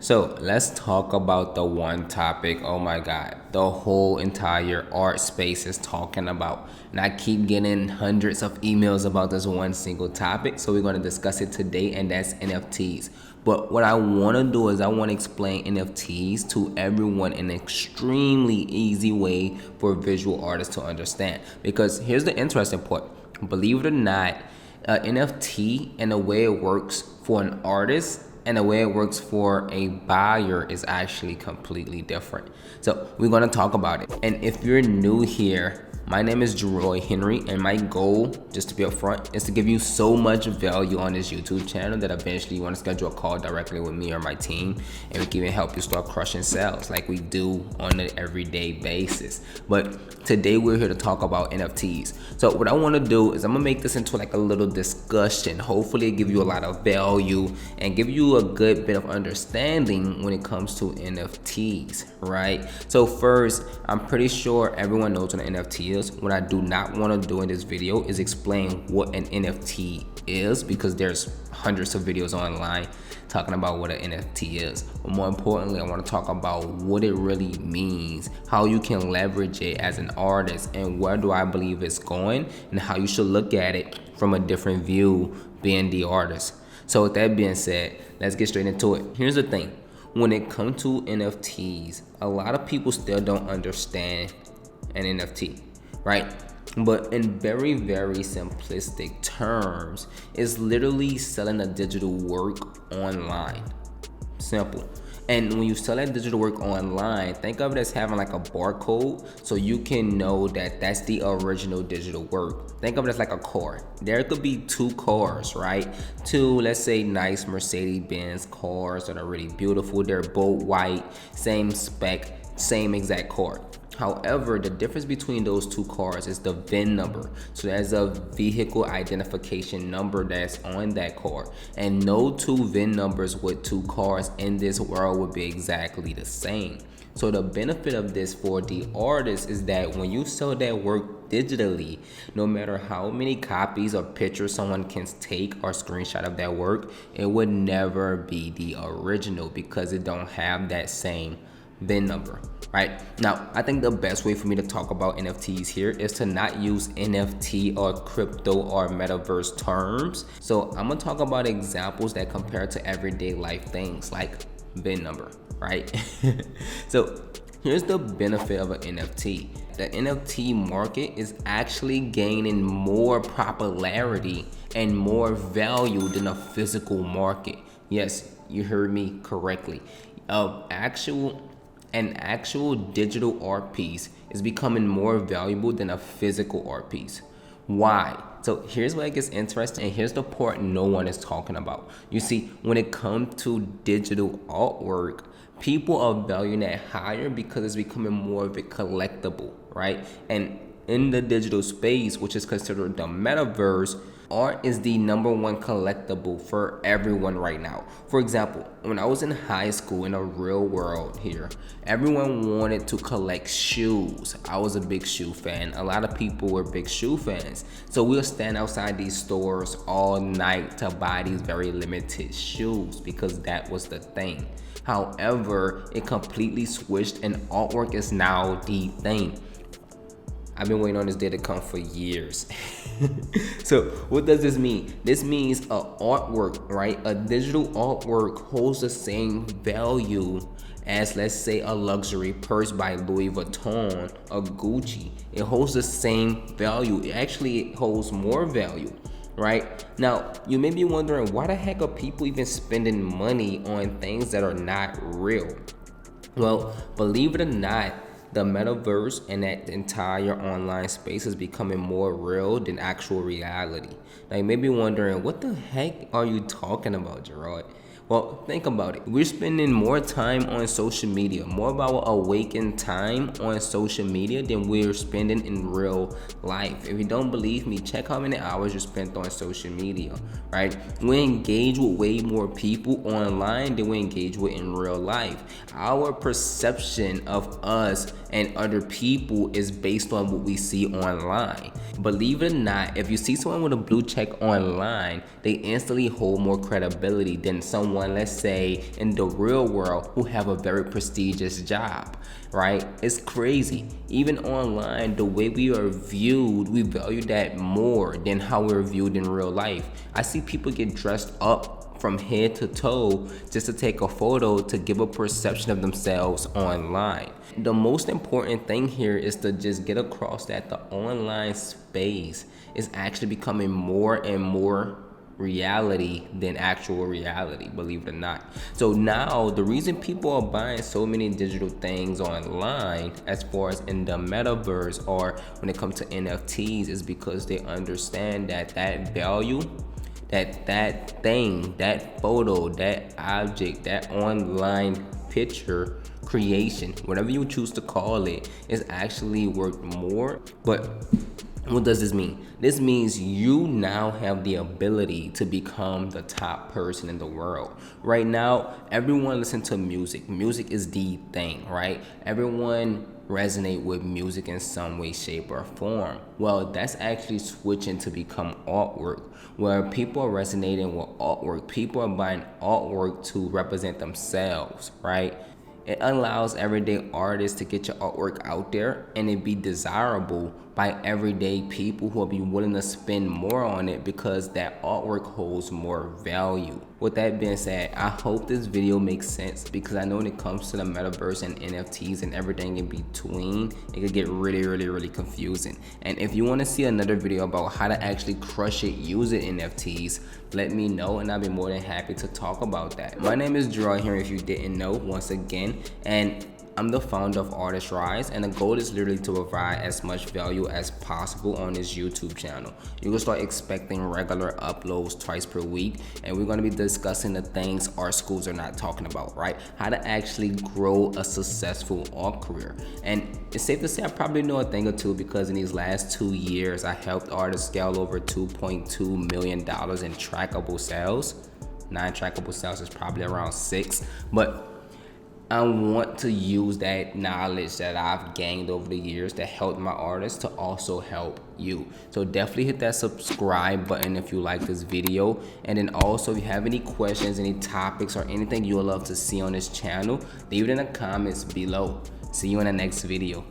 So let's talk about the one topic. Oh my God, the whole entire art space is talking about. And I keep getting hundreds of emails about this one single topic. So we're going to discuss it today, and that's NFTs. But what I want to do is I want to explain NFTs to everyone in an extremely easy way for visual artists to understand. Because here's the interesting part. Believe it or not, NFT and the way it works for an artist and the way it works for a buyer is actually completely different. So we're going to talk about it. And if you're new here, my name is Jeroy Henry, and my goal, just to be upfront, is to give you so much value on this YouTube channel that eventually you want to schedule a call directly with me or my team, and we can even help you start crushing sales like we do on an everyday basis. But today we're here to talk about NFTs. So what I want to do is I'm gonna make this into like a little discussion. Hopefully give you a lot of value and give you a good bit of understanding when it comes to NFTs, right? So first, I'm pretty sure everyone knows what an NFT is. What I do not want to do in this video is explain what an NFT is, because there's hundreds of videos online talking about what an NFT is. But more importantly, I want to talk about what it really means, how you can leverage it as an artist, and where do I believe it's going, and how you should look at it from a different view being the artist. So with that being said, let's get straight into it. Here's the thing. When it comes to NFTs, a lot of people still don't understand an NFT, right? But in very, very simplistic terms, it's literally selling a digital work online. Simple. And when you sell that digital work online, think of it as having like a barcode so you can know that that's the original digital work. Think of it as like a car. There could be two cars, right? Two, let's say, nice Mercedes-Benz cars that are really beautiful. They're both white, same spec, same exact car. However, the difference between those two cars is the VIN number. So there's a vehicle identification number that's on that car. And no two VIN numbers with two cars in this world would be exactly the same. So the benefit of this for the artist is that when you sell that work digitally, no matter how many copies or pictures someone can take or screenshot of that work, it would never be the original because it don't have that same VIN number. Right now, I think the best way for me to talk about NFTs here is to not use NFT or crypto or metaverse terms. So I'm gonna talk about examples that compare to everyday life things like VIN number, right? So here's the benefit of an NFT. The NFT market is actually gaining more popularity and more value than a physical market. Yes, you heard me correctly. An actual digital art piece is becoming more valuable than a physical art piece. Why? So here's where it gets interesting, and here's the part no one is talking about. You see, when it comes to digital artwork, people are valuing that higher because it's becoming more of a collectible, right? And in the digital space, which is considered the metaverse, art is the number one collectible for everyone right now. For example, when I was in high school in a real world here, everyone wanted to collect shoes. I was a big shoe fan. A lot of people were big shoe fans. So we'll stand outside these stores all night to buy these very limited shoes because that was the thing. However, it completely switched and artwork is now the thing. I've been waiting on this day to come for years. So what does this mean? This means a artwork, right? A digital artwork holds the same value as, let's say, a luxury purse by Louis Vuitton or Gucci. It holds the same value. It actually holds more value, right? Now, you may be wondering, why the heck are people even spending money on things that are not real? Well, believe it or not, the metaverse and that entire online space is becoming more real than actual reality. Now you may be wondering, what the heck are you talking about, Gerard? Well, think about it. We're spending more time on social media, more of our awakened time on social media than we're spending in real life. If you don't believe me, check how many hours you spent on social media, right? We engage with way more people online than we engage with in real life. Our perception of us and other people is based on what we see online. Believe it or not, if you see someone with a blue check online, they instantly hold more credibility than someone someone, let's say in the real world, who have a very prestigious job, right? It's crazy. Even online, the way we are viewed, we value that more than how we're viewed in real life. I see people get dressed up from head to toe just to take a photo to give a perception of themselves online. The most important thing here is to just get across that the online space is actually becoming more and more reality than actual reality, believe it or not. So now the reason people are buying so many digital things online as far as in the metaverse or when it comes to NFTs is because they understand that that value, that thing, that photo, that object, that online picture creation, whatever you choose to call it, is actually worth more. But what does this mean? This means you now have the ability to become the top person in the world. Right now, everyone listens to music. Music is the thing, right? Everyone resonate with music in some way, shape, or form. Well, that's actually switching to become artwork, where people are resonating with artwork. People are buying artwork to represent themselves, right? It allows everyday artists to get your artwork out there and it be desirable by everyday people who will be willing to spend more on it because that artwork holds more value. With that being said, I hope this video makes sense because I know when it comes to the metaverse and NFTs and everything in between, it could get really confusing. And if you want to see another video about how to actually crush it using NFTs, let me know and I'll be more than happy to talk about that. My name is Gerard here if you didn't know, once again, and I'm the founder of Artist Rise, and the goal is literally to provide as much value as possible on this YouTube channel. You can start expecting regular uploads twice per week, and we're going to be discussing the things art schools are not talking about, right? How to actually grow a successful art career. And it's safe to say I probably know a thing or two because in these last 2 years, I helped artists scale over $2.2 million in trackable sales. Non-trackable sales is probably around 6, but I want to use that knowledge that I've gained over the years to help my artists to also help you. So definitely hit that subscribe button if you like this video. And then also if you have any questions, any topics, or anything you would love to see on this channel, leave it in the comments below. See you in the next video.